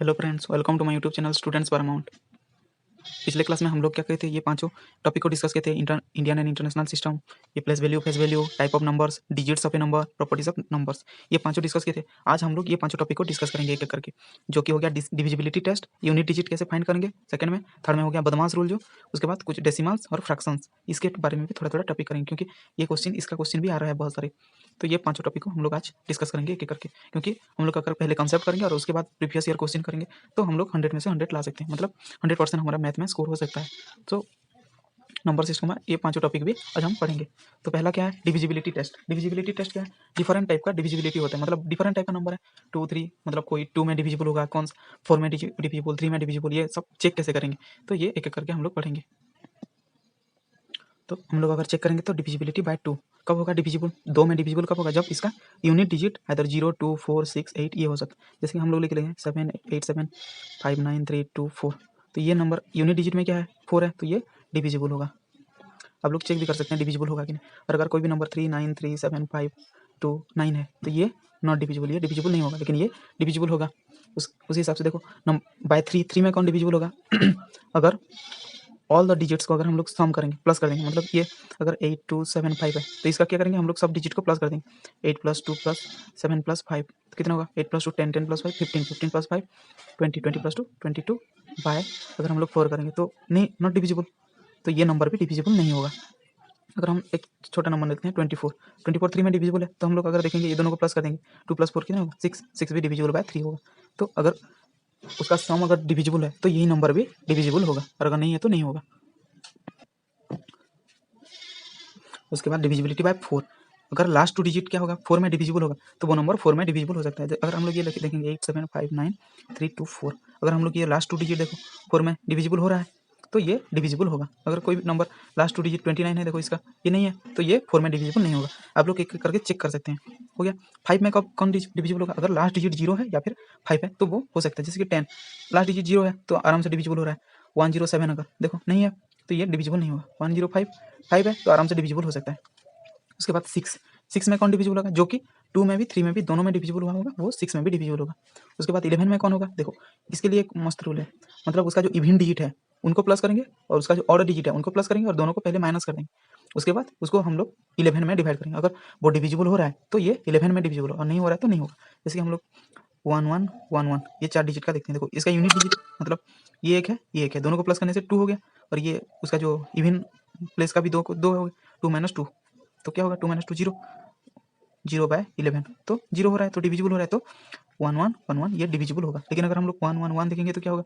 Hello friends, welcome to my YouTube channel students Paramount. पिछले class में हम लोग क्या कहते हैं, ये पांचों टॉपिक को डिस्कस किए थे। इंडियन एंड इंटरनेशनल सिस्टम, ये place value, face value, type of numbers, digits of A number, properties of numbers, ये पांचों डिस्कस किए थे। आज हम लोग ये पांचों टॉपिक को डिस्कस करेंगे एक एक करके, जो कि हो गया डिविजिबिलिटी टेस्ट, यूनिट डिजिट कैसे फाइंड करेंगे सेकंड में, थर्ड में हो गया बदमाश रूल, जो उसके बाद कुछ डेसिमल्स और फ्रैक्शंस, इसके बारे में भी थोड़ा थोड़ा टॉपिक करेंगे, क्योंकि ये क्वेश्चन इसका क्वेश्चन भी आ रहा है बहुत सारे। तो ये पांचों टॉपिक को हम लोग आज डिस्कस करेंगे एक एक करके, क्योंकि हम लोग अगर पहले कंसेप्ट करेंगे और उसके बाद प्रीवियस ईयर क्वेश्चन करेंगे तो हम लोग 100 में से 100 ला सकते हैं, मतलब 100% हमारा मैथ में स्कोर हो सकता है। तो नंबर सिस्टम में ये पांचों टॉपिक भी आज हम पढ़ेंगे। तो पहला क्या है, डिविजिबिलिटी टेस्ट। डिविजिबिलिटी टेस्ट क्या है, डिफरेंट टाइप का डिविजिबिलिटी होता है, मतलब डिफरेंट टाइप का नंबर है। 2 3, मतलब कोई 2 में डिविजिबल होगा, कौन सा 4 में डिविजिबल, 3 में डिविजिबल, ये सब चेक कैसे करेंगे, तो ये एक एक करके हम लोग पढ़ेंगे। तो हम लोग अगर चेक करेंगे तो डिविजिबिलिटी बाय 2 कब होगा, डिविजिबल 2 में डिविजिबल कब होगा, जब इसका यूनिट डिजिट इधर 0 2 4 6 8 ये हो सकता है। जैसे कि हम लोग लिख लेंगे 7 8 7 5 9 3 2 4, तो ये नंबर यूनिट डिजिट में क्या है, 4 है, तो ये डिविजिबल होगा। आप लोग चेक भी कर सकते हैं डिविजिबल होगा कि नहीं। और अगर कोई भी नंबर 3 9 3 7 5 2 9 है तो ये नॉट डिविजिबल, ये डिविजिबल नहीं होगा, लेकिन ये डिविजिबल होगा। उसी हिसाब से देखो बाय 3 में कौन डिविजिबल होगा अगर ऑल द डिजिट्स को अगर हम लोग सम करेंगे, प्लस कर देंगे, मतलब ये अगर 8 2 7 5 है तो इसका क्या करेंगे, हम लोग सब डिजिट को प्लस कर देंगे। 8 + 2 + 7 + 5 तो कितना होगा, 8 + 2 10 10 + 5 15 15 + 5 20 20 + 2 22 बाय अगर हम लोग 4 करेंगे तो नहीं, नॉट डिविजिबल, तो ये नंबर भी डिविजिबल नहीं होगा। अगर हम एक छोटा नंबर लेते हैं 24, 24 3 में डिविजिबल है, तो हम लोग अगर देखेंगे ये दोनों को प्लस कर देंगे, 2 + 4 कितना होगा 6, 6 भी डिविजिबल बाय 3 होगा। तो अगर उसका सम अगर डिविजिबल है तो यही नंबर भी डिविजिबल होगा, और अगर नहीं है तो नहीं होगा। उसके बाद डिविजिबिलिटी बाय 4, अगर लास्ट 2 डिजिट क्या होगा, 4 में डिविजिबल होगा, तो वो नंबर 4 में डिविजिबल हो सकता है। अगर हम लोग ये देखेंगे 8 7 5 9 3 2 4, अगर हम लोग ये लास्ट 2 डिजिट देखो 4 में डिविजिबल हो रहा है तो ये डिविजिबल होगा। अगर कोई भी नंबर लास्ट 2 डिजिट 29 है, देखो इसका ये नहीं है, तो ये 4 में डिविजिबल नहीं होगा। आप लोग एक एक करके चेक कर सकते हैं। हो गया। 5 में कब कौन डिविजिबल होगा, अगर लास्ट डिजिट 0 है या फिर 5 है तो वो हो सकता है। जैसे कि 10 लास्ट डिजिट 0 है तो आराम से डिविजिबल हो रहा है। 107 अगर देखो नहीं है तो ये डिविजिबल नहीं होगा। 105 5 है तो आराम से डिविजिबल हो सकता है। उसके बाद 6, 6 में कौन डिविजिबल होगा, जो कि 2 में भी 3 में भी दोनों में डिविजिबल हुआ होगा, वो 6 में भी डिविजिबल होगा। उसके बाद 11 में कौन होगा, देखो इसके लिए एक मस्त रूल है, मतलब उसका जो इवन डिजिट है उनको प्लस करेंगे और उसका जो ऑड डिजिट है उनको प्लस करेंगे और दोनों को पहले माइनस कर देंगे। उसके बाद उसको हम लोग 11 में डिवाइड करेंगे। अगर वो डिविजिबल हो रहा है तो ये 11 में डिविजिबल और नहीं हो रहा है तो नहीं होगा। जैसे कि हम लोग 1 1 1 1 ये 4 डिजिट का देखते हैं। देखो इसका यूनिट डिजिट मतलब ये एक है, ये एक है, दोनों को प्लस करने से 2 हो गया, और ये उसका जो इवन प्लेस का भी 2 हो गया, 2 - 2 तो क्या होगा, 2 - 2 0, 0/11 तो 0 हो रहा है तो डिविजिबल हो रहा है, तो 1 1 1 1 ये डिविजिबल होगा। लेकिन अगर हम लोग 1 1 1 देखेंगे तो क्या होगा,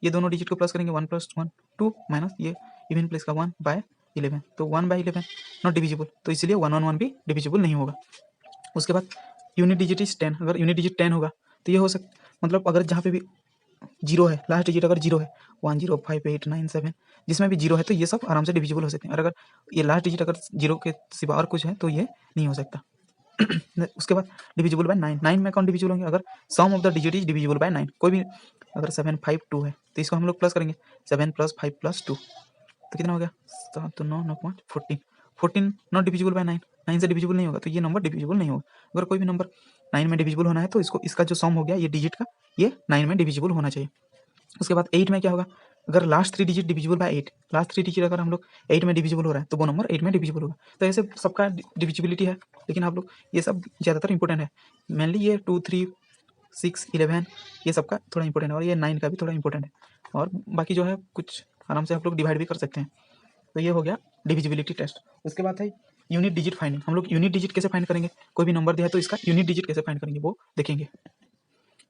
ये दोनों डिजिट को प्लस करेंगे, 1 + 1 2 माइनस ये इवन प्लेस का 1/11 तो 1/11 नॉट डिविजिबल, तो इसलिए 1 1 1 भी डिविजिबल नहीं होगा। उसके बाद यूनिट डिजिट इज 10, अगर यूनिट डिजिट 10 होगा तो ये हो सकता, मतलब अगर जहाँ पे भी 0 है, लास्ट डिजिट अगर 0 है 1 0 5 8 9 7 जिसमें भी 0 है तो ये सब आराम से डिविजिबल हो सकते हैं। और अगर ये लास्ट डिजिट अगर 0 के सिवा और कुछ है तो ये नहीं हो सकता। उसके बाद डिविजिबल बाय 9, 9 में कौन डिविजिबल होंगे, अगर sum of the digit is divisible by 9, कोई भी अगर 7 5 2 है तो इसको हम लोग प्लस करेंगे, 7 + 5 + 2 तो कितना हो गया, 7 तो 9 9 5 14, 14 नॉट डिविजिबल बाय 9, 9 से डिविजिबल नहीं होगा तो ये नंबर डिविजिबल नहीं होगा। अगर कोई भी नंबर 9 में डिविजिबल होना है तो इसको इसका जो सम हो गया ये डिजिट का, ये 9 में डिविजिबल होना चाहिए। उसके बाद 8 में क्या होगा, अगर last 3 digit divisible by 8, last 3 digit अगर हम लोग 8 में डिविजिबल हो रहा है तो वो नंबर 8 में डिविजिबल होगा। तो ऐसे सबका डिविजिबिलिटी है, लेकिन आप लोग ये सब ज़्यादातर इंपॉर्टेंट है। मेनली ये 2 3 6 11 ये सबका थोड़ा इंपॉर्टेंट है, और ये 9 का भी थोड़ा इंपॉर्टेंट है, और बाकी जो है कुछ आराम से आप लोग डिवाइड भी कर सकते हैं। तो ये हो गया डिविजिबिलिटी टेस्ट। उसके बाद है यूनिट डिजिट फाइंडिंग। हम लोग यूनिट डिजिट कैसे फाइंड करेंगे, कोई भी नंबर दिया है तो इसका यूनिट डिजिट कैसे फाइंड करेंगे वो देखेंगे।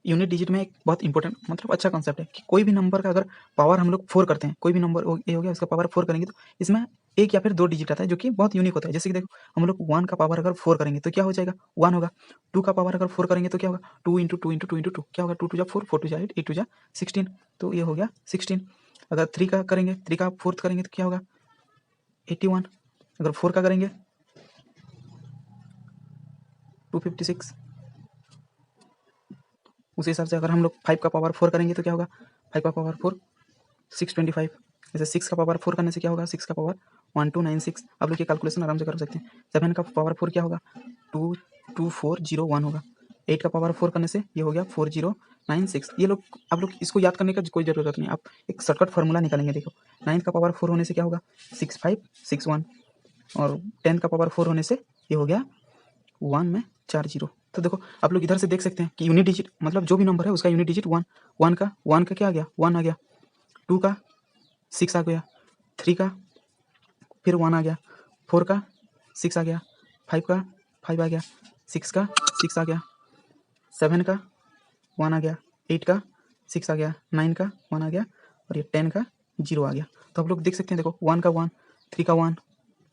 यूनिट डिजिट में एक बहुत इंपॉर्टेंट, मतलब अच्छा कॉन्सेप्ट है कि कोई भी नंबर का अगर पावर हम लोग 4 करते हैं, कोई भी नंबर ये हो गया उसका पावर 4 करेंगे तो इसमें एक या फिर 2 डिजिट आता है जो कि बहुत यूनिक होता है। जैसे कि देखो हम लोग 1 का पावर अगर 4 करेंगे तो क्या हो जाएगा, 1 होगा। 2 का पावर अगर 4 करेंगे तो क्या होगा, 2 × 2 × 2 × 2 क्या होगा, 2 2 4 4 2 8 8 2 16 तो ये हो गया 16। अगर 3 का करेंगे, 3 का 4th करेंगे तो क्या होगा 81। अगर 4 का करेंगे 256। उसी हिसाब से अगर हम लोग 5 का पावर 4 करेंगे तो क्या होगा, 5 का पावर 4 625। जैसे 6 का पावर 4 करने से क्या होगा, 6 का पावर 1296। आप लोग ये कैलकुलेशन आराम से कर सकते हैं। 7 का पावर 4 क्या होगा, 22401 होगा। 8 का पावर 4 करने से ये हो गया 9 6 ये लोग आप लोग इसको याद करने का कोई ज़रूरत नहीं, आप एक शॉर्टकट फार्मूला निकालेंगे। देखो 9 का पावर 4 होने से क्या होगा 6 5 6 1, और 10 का पावर 4 होने से ये हो गया 1 में 4 0। तो देखो आप लोग इधर से देख सकते हैं कि यूनिट डिजिट मतलब जो भी नंबर है उसका यूनिट डिजिट 1, 1 का क्या आ गया 1 आ गया, 2 का 6 आ गया, 3 का फिर 1 आ गया, 4 का 6 आ गया, 5 का 5 आ गया, 6 का 6 आ गया, 7 का 1 आ गया, 8 का 6 आ गया, 9 का 1 आ गया, और ये 10 का 0 आ गया। तो आप लोग देख सकते हैं, देखो 1 का 1, 3 का 1,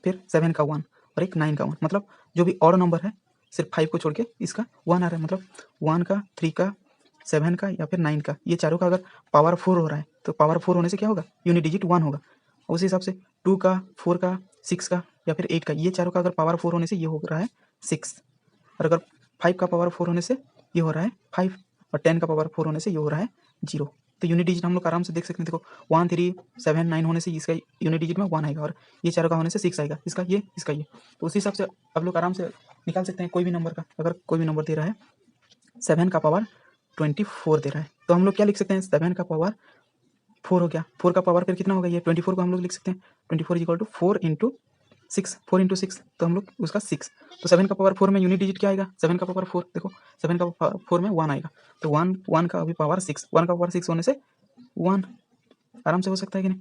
फिर 7 का 1 और एक 9 का 1, मतलब जो भी और नंबर है सिर्फ 5 को छोड़ के इसका 1 आ रहा है। मतलब 1 का, 3 का, 7 का या फिर 9 का, ये चारों का अगर पावर 4 हो रहा है तो पावर 4 होने से क्या होगा यूनिट डिजिट 1 होगा। उस हिसाब से 2 का, 4 का, 6 का या फिर 8 का, ये चारों का अगर पावर 4 होने से ये हो रहा है 6, और अगर 5 का पावर 4 होने से ये हो रहा है 5, और 10 का पावर 4 होने से ये हो रहा है 0। तो यूनिट डिजिट हम लोग आराम से देख सकते हैं। देखो 1 3 7 9 होने से इसका यूनिट डिजिट में 1 आएगा, और ये चारों का होने से 6 आएगा, इसका ये इसका ये। तो उसी हिसाब से आप लोग आराम से निकाल सकते हैं कोई भी नंबर का। अगर कोई भी नंबर दे रहा है 7 का पावर 24 दे रहा है तो हम लोग क्या लिख सकते हैं 7 का पावर 4 हो गया, 4 का पावर फिर कितना होगा ये 24 को हम लोग लिख सकते हैं 24 इक्वल टू 4 इंटू 6, 4 इंटू 6 तो हम लोग उसका 6। तो 7 का पावर 4 में यूनिट डिजिट क्या आएगा 7 का पावर 4, देखो 7 का पावर 4 में 1 आएगा, तो 1 का अभी पावर 6, 1 का पावर 6 होने से 1 आराम से हो सकता है कि नहीं।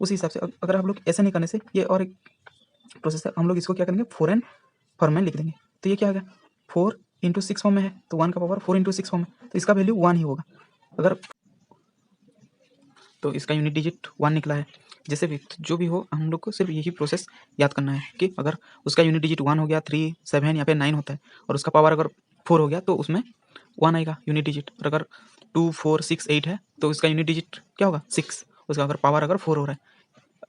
उसी हिसाब से अगर आप लोग ऐसे नहीं करने से ये और एक प्रोसेस है, हम लोग इसको क्या करेंगे 4n फॉर्म में लिख देंगे। तो ये क्या आ गया 4 इंटू 6 फॉर्म में है, तो 1 का पावर 4 इंटू 6 फॉर्म में, तो इसका वैल्यू 1 ही होगा। अगर तो इसका यूनिट डिजिट 1 निकला है। जैसे भी जो भी हो हम लोग को सिर्फ यही प्रोसेस याद करना है कि अगर उसका यूनिट डिजिट 1 हो गया, 3 7 या फिर 9 होता है, और उसका पावर अगर 4 हो गया तो उसमें 1 आएगा यूनिट डिजिट, और अगर 2 4 6 8 है तो उसका यूनिट डिजिट क्या होगा 6, उसका अगर पावर अगर 4 हो रहा है।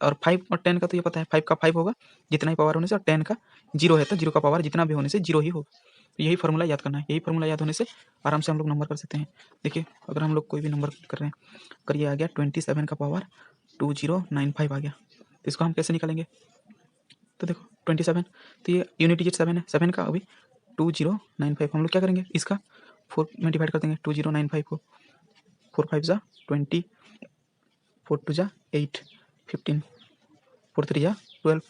और 5 और 10 का तो ये पता है 5 का 5 होगा जितना ही पावर होने से, और 10 का 0 है तो 0 का पावर जितना भी होने से 0 ही होगा। तो यही फार्मूला याद करना है, यही फार्मूला याद होने से आराम से हम लोग नंबर कर सकते हैं। देखिए अगर हम लोग कोई भी नंबर कर रहे हैं, अगर ये आ गया 27 का पावर 2095 आ गया, तो इसको हम कैसे निकालेंगे। तो देखो 27 तो ये यूनिट डिजिट 7 है, 7 का अभी 2095 हम लोग क्या करेंगे इसका 4 में डिवाइड कर देंगे 2095 को, 4 5 जा 20, 4 2 जा 8, 15, 4 3 जा 12,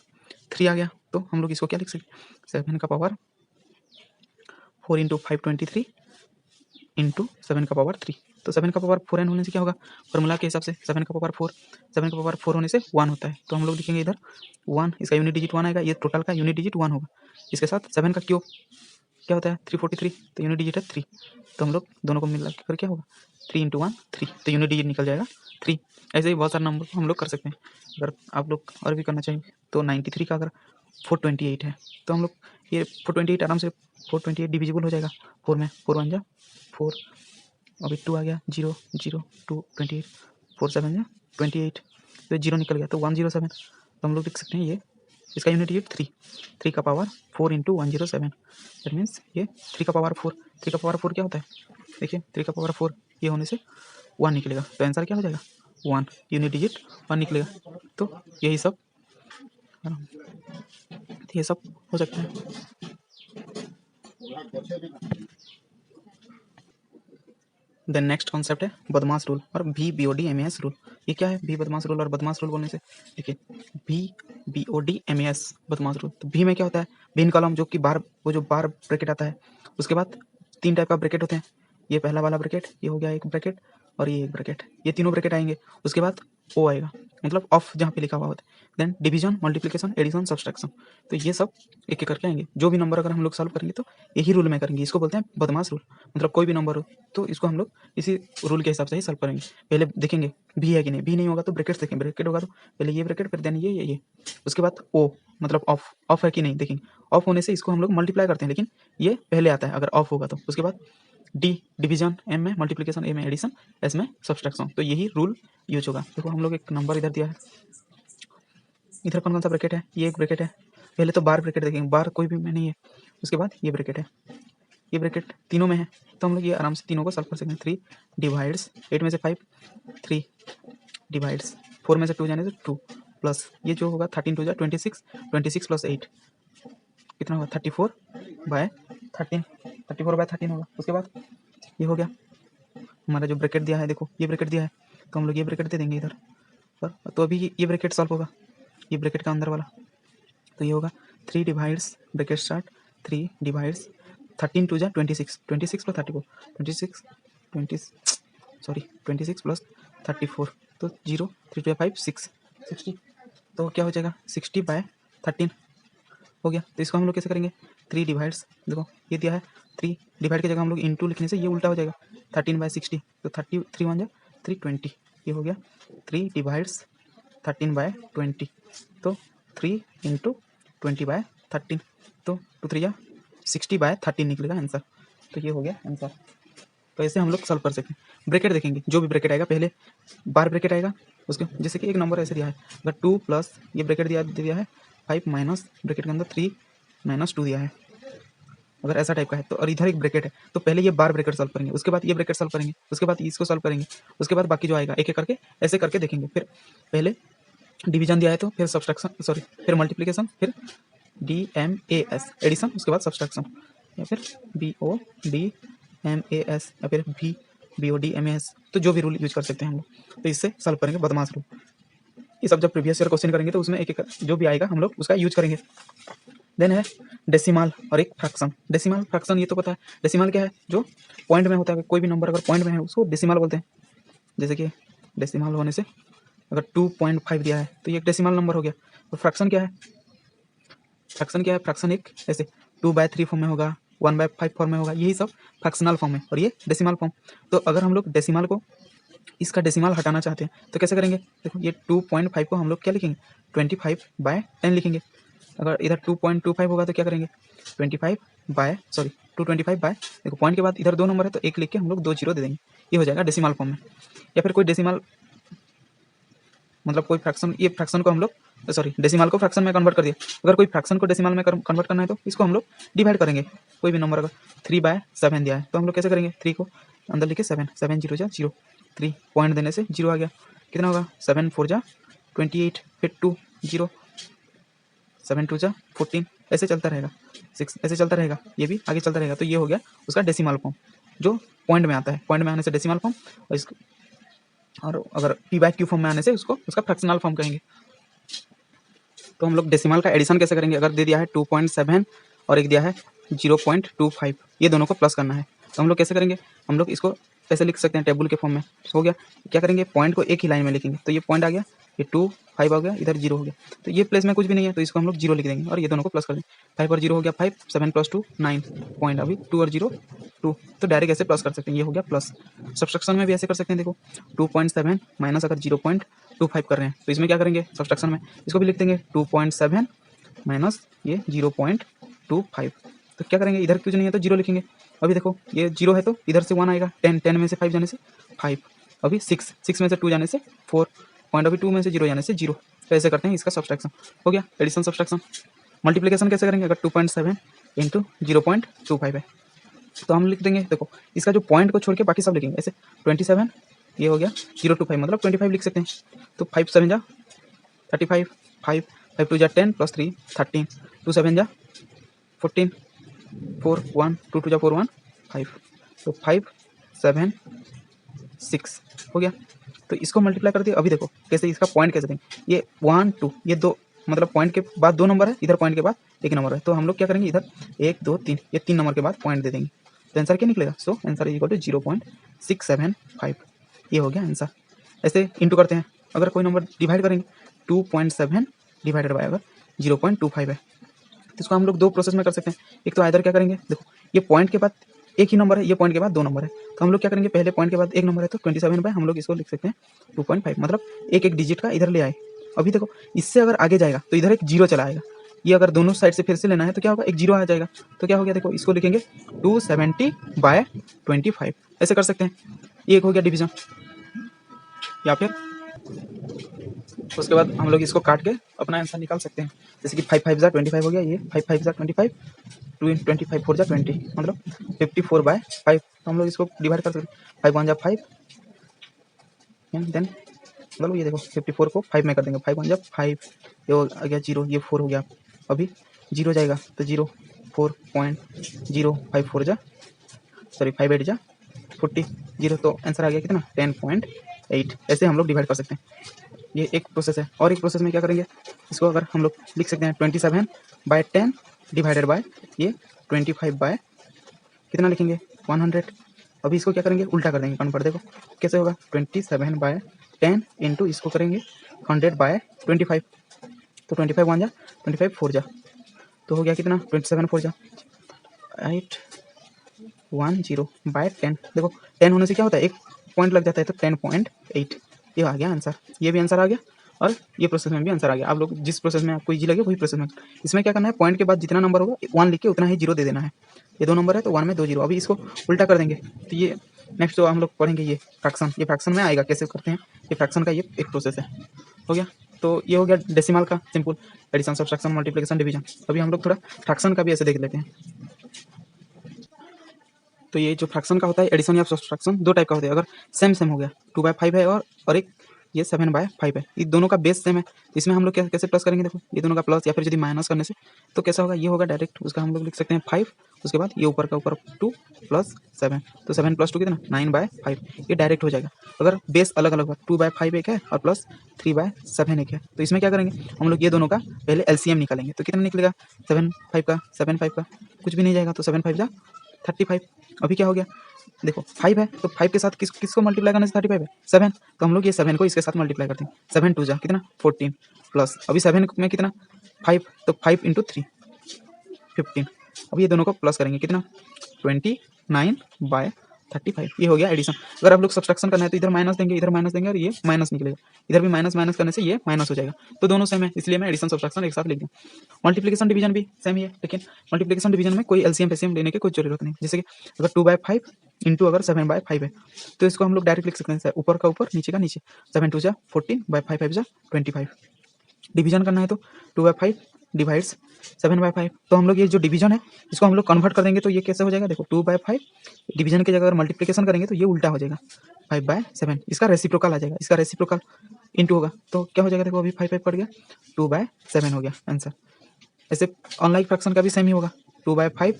3 आ गया। तो हम लोग इसको क्या लिख सकते 7 का पावर 4 इंटू 5 23 इंटू 7 का पावर 3। तो 7 का पावर 4n होने से क्या होगा फॉर्मूला के हिसाब से 7 का पावर 4, 7 का पावर 4 होने से 1 होता है, तो हम लोग लिखेंगे इधर 1, इसका यूनिट डिजिट 1 आएगा, ये टोटल का यूनिट डिजिट 1 होगा। इसके साथ 7 का क्यूब क्या होता है 343, तो यूनिट डिजिट है 3, तो हम लोग दोनों को मिला कर क्या होगा 3 इंटू 1 3, तो यूनिट डिजिट निकल जाएगा 3। ऐसे ही बहुत सारे नंबर हम लोग कर सकते हैं। अगर आप लोग और भी करना चाहेंगे तो 93 का अगर 428 है तो हम लोग ये 428 आराम से 428 डिविजिबल हो जाएगा 4 में, 4 1 जा 4, अभी 2 आ गया 0 0 2 28, 4 7 जा 28, तो 0 निकल गया तो 107। तो हम लोग लिख सकते हैं ये इसका यूनिट डिजिट 3, 3 का पावर 4 इंटू 107, दैट मीन्स ये 3 का पावर 4, 3 का पावर 4 क्या होता है देखिए 3 का पावर 4 ये होने से 1 निकलेगा, तो आंसर क्या हो जाएगा 1, यूनिट डिजिट 1 निकलेगा। तो यही सब ये सब हो सकता है। देन नेक्स्ट कॉन्सेप्ट है बदमाश रूल और VBOD-MAS रूल। ये क्या है भी बदमाश रूल और बदमाश रूल बोलने से देखिए VBOD-MAS बदमाश रूल, तो भी में क्या होता है भिन्न कॉलम जो कि बार वो जो बार ब्रैकेट आता है, उसके बाद 3 टाइप का ब्रैकेट होते हैं, ये पहला वाला ब्रैकेट ये हो गया एक ब्रैकेट, और ये एक ब्रैकेट, ये तीनों ब्रैकेट आएंगे, उसके बाद ओ आएगा मतलब ऑफ जहाँ पे लिखा हुआ होता है, then division multiplication addition subtraction. तो ये सब एक एक करके आएंगे, जो भी नंबर अगर हम लोग सॉल्व करेंगे तो यही रूल में करेंगे, इसको बोलते हैं बदमाश रूल। मतलब कोई भी नंबर हो तो इसको हम लोग इसी रूल के हिसाब से ही सॉल्व करेंगे। पहले देखेंगे भी है कि नहीं, भी नहीं होगा तो ब्रैकेट्स देखेंगे, ब्रैकेट होगा तो पहले ये ब्रैकेट फिर देन ये, उसके बाद ओ मतलब ऑफ, ऑफ है कि नहीं देखेंगे, ऑफ होने से इसको हम लोग मल्टीप्लाई करते हैं, लेकिन ये पहले आता है अगर ऑफ होगा तो। उसके बाद डी डिवीजन, एम में मल्टीप्लिकेशन, ए में एडिशन, एस में सब्सट्रैक्शन, तो यही रूल यूज होगा। देखो हम लोग एक नंबर इधर दिया है, इधर कौन कौन सा ब्रैकेट है, ये एक ब्रैकेट है, पहले तो बार ब्रैकेट देखेंगे, बार कोई भी में नहीं है, उसके बाद ये ब्रैकेट है, ये ब्रैकेट तीनों में है, तो हम लोग ये आराम से तीनों को सॉल्व कर सकते हैं। 3 डिवाइड्स 8 में से 5, 3 डिवाइड्स 4 में से 2 जाने से 2, प्लस ये जो होगा 13 2 जा 26, 26 प्लस 8 कितना होगा 34/13, 34/13 होगा। उसके बाद ये हो गया हमारा जो ब्रैकेट दिया है, देखो ये ब्रैकेट दिया है, तो हम लोग ये ब्रैकेट दे देंगे इधर पर। तो अभी ये ब्रैकेट सॉल्व होगा, ये ब्रैकेट का अंदर वाला, तो ये होगा 3 डिवाइड्स ब्रैकेट स्टार्ट 3 डिवाइड्स 13 टू जा 26, 26 प्लस 34, 26 20 सॉरी 26 प्लस 34, तो 0 3 टू 5 6 60, तो क्या हो जाएगा 60/13 हो गया। तो इसको हम लोग कैसे करेंगे, 3 डिवाइड्स, देखो ये दिया है 3 डिवाइड की जगह हम लोग इंटू लिखने से ये उल्टा हो जाएगा 13/60, तो 33 1 जा 320, ये हो गया 3 डिवाइड्स 13/20, तो 3 इंटू 20/13, तो 2 3 जा 60/13 निकलेगा आंसर। तो ये हो गया आंसर। तो ऐसे हम लोग सॉल्व कर सकते हैं। ब्रैकेट देखेंगे, जो भी ब्रैकेट आएगा पहले बार ब्रैकेट आएगा उसके, जैसे कि एक नंबर ऐसे दिया है, अगर 2 प्लस ये ब्रैकेट दिया है 5 माइनस ब्रैकेट के अंदर 3 माइनस 2 दिया है, अगर ऐसा टाइप का है तो, और इधर एक ब्रैकेट है, तो पहले ये बार ब्रैकेट सॉल्व करेंगे, उसके बाद ये ब्रैकेट सॉल्व करेंगे, उसके बाद इसको सॉल्व करेंगे, उसके बाद बाकी जो आएगा एक एक करके ऐसे करके देखेंगे। फिर पहले डिवीजन दिया है तो फिर सब्सट्रैक्शन, सॉरी फिर मल्टीप्लिकेशन, फिर DMAS एडिशन, उसके बाद सब्सट्रैक्शन, या फिर BODMAS, या फिर BODMAS, तो जो भी रूल यूज कर सकते हैं हम लोग। तो इससे सॉल्व करेंगे बदमाश रूल। ये सब जब प्रीवियस ईयर क्वेश्चन करेंगे तो उसमें एक एक जो भी आएगा हम लोग उसका यूज करेंगे। देन है डेसिमल और एक फ्रैक्शन। डेसिमल फ्रैक्शन ये तो पता है, डेसिमल क्या है, जो पॉइंट में होता है, कोई भी नंबर अगर पॉइंट में है उसको डेसिमल बोलते हैं। जैसे कि डेसिमल होने से अगर 2.5 दिया है तो ये एक डेसिमल नंबर हो गया। और फ्रैक्शन क्या है, फ्रैक्शन क्या है, फ्रैक्शन एक ऐसे 2/3 फॉर्म में होगा, 1/5 फॉर्म में होगा, यही सब फ्रैक्शनल फॉर्म है, और ये डेसिमल फॉर्म। तो अगर हम लोग डेसिमल को, इसका डेसिमल हटाना चाहते हैं तो कैसे करेंगे, देखो ये 2.5 को हम लोग क्या लिखेंगे 25/10 लिखेंगे। अगर इधर 2.25 होगा तो क्या करेंगे 225/, देखो पॉइंट के बाद इधर 2 नंबर है तो एक लिख के हम लोग 2 जीरो दे देंगे, ये हो जाएगा डेसिमल फॉर्म में। या फिर कोई डेसिमल मतलब कोई फ्रैक्शन, ये फ्रैक्शन को हम लोग सॉरी डेसिमल को फ्रैक्शन में कन्वर्ट कर दिया, अगर कोई फ्रैक्शन को डेसिमल में कन्वर्ट करना है तो इसको हम लोग डिवाइड करेंगे। कोई भी नंबर अगर 3/7 दिया है तो हम लोग कैसे करेंगे, 3 को अंदर लिखे 7 0 जा 0, 3 पॉइंट देने से 0 आ गया, कितना होगा 7 4 जा 28, फिर 2 0, 7 2 जा 14, ऐसे चलता रहेगा 6, ऐसे चलता रहेगा, ये भी आगे चलता रहेगा। तो ये हो गया उसका डेसिमल फॉर्म जो पॉइंट में आता है, पॉइंट में आने से डेसिमल फॉर्म, और इसको और अगर P/Q फॉर्म में आने से उसको उसका फ्रैक्शनल फॉर्म कहेंगे। तो हम लोग डेसिमल का एडिशन कैसे करेंगे, अगर दे दिया है 2.7 और एक दिया है 0.25, ये दोनों को प्लस करना है तो हम लोग कैसे करेंगे, हम लोग इसको ऐसे लिख सकते हैं टेबल के फॉर्म में। हो गया, क्या करेंगे पॉइंट को एक ही लाइन में लिखेंगे, तो ये पॉइंट आ गया, ये 2 5 आ गया, इधर 0 हो गया, तो ये प्लेस में कुछ भी नहीं है तो इसको हम लोग 0 लिख देंगे और ये दोनों को प्लस कर देंगे। 5 और 0 हो गया 5, 7 + 2 9 पॉइंट, अभी 2 और 0 2, तो डायरेक्ट ऐसे प्लस कर सकते हैं, ये हो गया प्लस। सब्सट्रैक्शन में भी ऐसे कर सकते हैं, देखो 2.7 माइनस अगर 0.25 कर रहे हैं तो इसमें क्या करेंगे सब्सट्रैक्शन में, इसको भी लिख देंगे 2.7 माइनस ये 0.25, तो क्या करेंगे इधर कुछ नहीं है तो 0 लिखेंगे। अभी देखो ये 0 है तो इधर से 1 आएगा, 10 में से 5 जाने से 5, अभी 6 में से 2 जाने से 4 पॉइंट, अभी 2 में से 0 जाने से 0, तो ऐसे करते हैं इसका सब्सट्रैक्शन। हो गया एडिशन सब्सट्रैक्शन। मल्टीप्लिकेशन कैसे करेंगे, अगर 2.7 इंटू 0.25 है तो हम लिख देंगे, देखो इसका जो पॉइंट को छोड़ के बाकी सब लिखेंगे ऐसे 27, ये हो गया 025 मतलब 25 लिख सकते हैं, तो 5 7 जा 35, 5 5 2 जा 10 + 3 13, 2 7 जा 14, 4 1 2 2 जा 4 1 5, तो 5 7 6 हो गया। तो इसको मल्टीप्लाई कर दिया, अभी देखो कैसे इसका पॉइंट कैसे देंगे, ये 1 2 ये 2 मतलब पॉइंट के बाद 2 नंबर है, इधर पॉइंट के बाद 1 नंबर है, तो हम लोग क्या करेंगे इधर 1 2 3 ये 3 नंबर के बाद पॉइंट दे देंगे, तो आंसर क्या निकलेगा, so answer is equal to 0.675, ये हो गया आंसर। ऐसे इंटू करते हैं, अगर कोई नंबर डिवाइड करेंगे 2.7 डिवाइडेड बाय अगर 0.25 है तो इसको हम लोग 2 प्रोसेस में कर सकते हैं। एक तो इधर क्या करेंगे, देखो ये पॉइंट के बाद एक ही नंबर है, ये पॉइंट के बाद 2 नंबर है, तो हम लोग क्या करेंगे पहले पॉइंट के बाद 1 नंबर है तो 27 बाय हम लोग इसको लिख सकते हैं 2.5, मतलब एक एक डिजिट का इधर ले आए। अभी देखो इससे अगर आगे जाएगा तो इधर एक 0 चला आएगा, ये अगर दोनों साइड से फिर से लेना है तो क्या होगा एक 0 आ जाएगा, तो क्या हो गया देखो इसको लिखेंगे 270/25, ऐसे कर सकते हैं। ये एक हो गया डिवीजन, या फिर उसके बाद हम लोग इसको काट के अपना आंसर निकाल सकते हैं, जैसे कि 5 5 जा 25 हो गया, ये 5 5 जा 25, 2 25 4 जा 20 मतलब 54/5, तो हम लोग इसको डिवाइड कर सकते हैं, 5 1 जा 5 एंड देन मतलब ये देखो 54 को 5 में कर देंगे, 5 1 जा 5, ये हो गया 0, ये 4 हो गया, अभी 0 जाएगा तो 0 4.054 जा सॉरी 5 8 जा 40 0, तो आंसर आ गया कितना 10.8। ऐसे हम लोग डिवाइड कर सकते हैं। ये एक प्रोसेस है। और एक प्रोसेस में क्या करेंगे, इसको अगर हम लोग लिख सकते हैं 27/10 डिवाइडेड बाय ये 25 बाय कितना लिखेंगे 100। अभी इसको क्या करेंगे, उल्टा कर देंगे कन्वर्ट। देखो कैसे होगा, 27/10 इंटू इसको करेंगे 100/25, तो 25 1 जा 25 4 जा, तो हो गया कितना 27 4 जा 810/10। देखो 10 होने से क्या होता है, एक पॉइंट लग जाता है, तो 10.8 ये आ गया आंसर। ये भी आंसर आ गया और ये प्रोसेस में भी आंसर आ गया। आप लोग जिस प्रोसेस में आपको इजी लगे वही प्रोसेस में। इसमें क्या करना है, पॉइंट के बाद जितना नंबर होगा 1 लिख के उतना ही 0 दे देना है। ये 2 नंबर है तो 1 में 2 0। अभी इसको उल्टा कर देंगे, तो ये नेक्स्ट जो हम लोग पढ़ेंगे ये फ्रैक्शन, ये फ्रैक्शन में आएगा कैसे करते हैं, ये फ्रैक्शन का ये एक प्रोसेस है। हो गया, तो ये हो गया डेसिमल का simple, addition subtraction multiplication division. अभी हम लोग थोड़ा फ्रैक्शन का भी ऐसे देख लेते हैं। तो ये जो फ्रैक्शन का होता है एडिशन या सब्ट्रैक्शन, दो टाइप का होता है। अगर सेम हो गया 2/5 है और एक ये 7/5 है, ये दोनों का बेस सेम है, तो इसमें हम लोग कैसे प्लस करेंगे, देखो ये दोनों का प्लस या फिर यदि माइनस करने से तो कैसा होगा, ये होगा डायरेक्ट, उसका हम लोग लिख सकते हैं 5, उसके बाद ये ऊपर का ऊपर 2 प्लस 7, तो 7 + 2 कितना 9/5, ये डायरेक्ट हो जाएगा। अगर बेस अलग अलग हुआ 2/5 एक है और प्लस 3/7 एक है, तो इसमें क्या करेंगे हम लोग, ये दोनों का पहले एलसीएम निकालेंगे, तो कितना निकलेगा 7/5 का कुछ भी नहीं जाएगा, तो 7/5 जा 35। अभी क्या हो गया, देखो 5 है तो 5 के साथ किसको मल्टीप्लाई करने से 35 है 7, तो हम लोग ये 7 को इसके साथ मल्टीप्लाई करते हैं। 7 2 जा कितना 14 प्लस अभी 7 में कितना 5, तो 5 × 3 15। अब ये दोनों को प्लस करेंगे कितना 29/35, ये हो गया एडिशन। अगर आप लोग सब्ट्रैक्शन करना है तो इधर माइनस देंगे, इधर माइनस देंगे और ये माइनस निकलेगा, इधर भी माइनस करने से ये माइनस हो जाएगा, तो दोनों सेम है, इसलिए मैं एडिशन सब्ट्रैक्शन एक साथ लिख दूँ। मल्टीप्लिकेशन डिवीजन भी सेम ही है, लेकिन मल्टीप्लिकेशन डिवीजन में कोई एलसीएम फेसीएम लेने की कोई जरूरत नहीं। जैसे कि अगर 2/5 इंटू अगर 7/5 है, तो इसको हम लोग डायरेक्ट लिख सकते हैं ऊपर का ऊपर नीचे का नीचे, 7 2 जा 14/5 5 जा 25। डिवीजन करना है तो 2/5 डिवाइड्स 7/5, तो हम लोग ये जो डिवीजन है इसको हम लोग कन्वर्ट कर देंगे, तो ये कैसे हो जाएगा, देखो 2/5 डिवीजन की जगह अगर मल्टीप्लिकेशन करेंगे तो ये उल्टा हो जाएगा 5/7, इसका रेसिप्रोकल आ जाएगा, इसका रेसिप्रोकल इंटू होगा, तो क्या हो जाएगा, देखो अभी 5 पड़ गया 2/7 हो गया आंसर। ऐसे ऑनलाइन फ्रैक्शन का भी सेम ही होगा, 2/5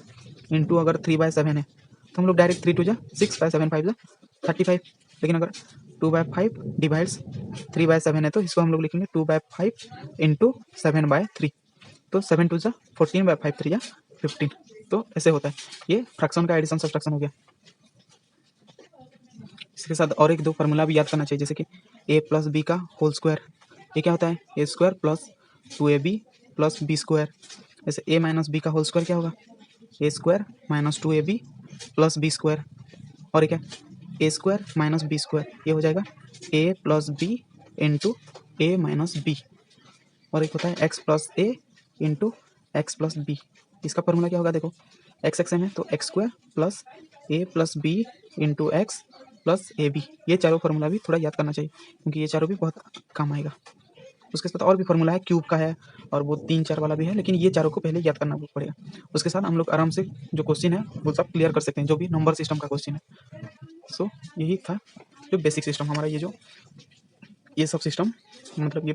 इंटू अगर 3/7 है तो हम लोग डायरेक्ट 3 2 जा 6/7 5 जा 35, लेकिन अगर 2/5 डिवाइड्स 3/7 है तो इसको हम लोग लिखेंगे 2/5 इंटू 7/3, तो 7 2 जा 14/5 3 जा 15, तो ऐसे होता है। ये फ्रैक्शन का एडिशन सब्ट्रैक्शन हो गया। इसके साथ और एक दो फार्मूला भी याद करना चाहिए, जैसे कि a + b का होल स्क्वायर, ये क्या होता है a² + 2ab + b स्क्वायर। जैसे a - b का होल स्क्वायर क्या होगा, a² - 2ab + b स्क्वायर, और ये क्या a² - b स्क्वायर, ये हो जाएगा a + b into a - b, और एक होता है x + a into x + b। इसका फार्मूला क्या होगा, देखो x m है तो x² + a + b into x + ab। ये चारों फार्मूला भी थोड़ा याद करना चाहिए, क्योंकि ये चारों भी बहुत काम आएगा। उसके साथ और भी फार्मूला है, क्यूब का है और वो 3 4 वाला भी है, लेकिन ये चारों को पहले याद करना पड़ेगा। उसके साथ हम लोग आराम से जो क्वेश्चन है वो सब क्लियर कर सकते हैं, जो भी नंबर सिस्टम का क्वेश्चन है। सो यही था जो बेसिक सिस्टम हमारा, ये सब सिस्टम, मतलब ये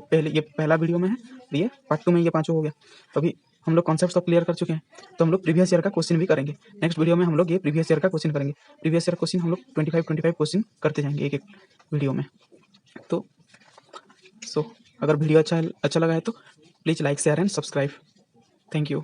पहला वीडियो में है, ये पार्ट 2 में ये पाँचों हो गया। तो अभी हम लोग कॉन्सेप्ट सब क्लियर कर चुके हैं, तो हम लोग प्रीवियस ईयर का क्वेश्चन भी करेंगे। नेक्स्ट वीडियो में हम लोग ये प्रीवियस ईयर का क्वेश्चन करेंगे। प्रीवियस ईयर क्वेश्चन हम लोग 25 क्वेश्चन करते जाएंगे एक वीडियो में। तो अगर वीडियो अच्छा लगा है तो please like share and subscribe. Thank you.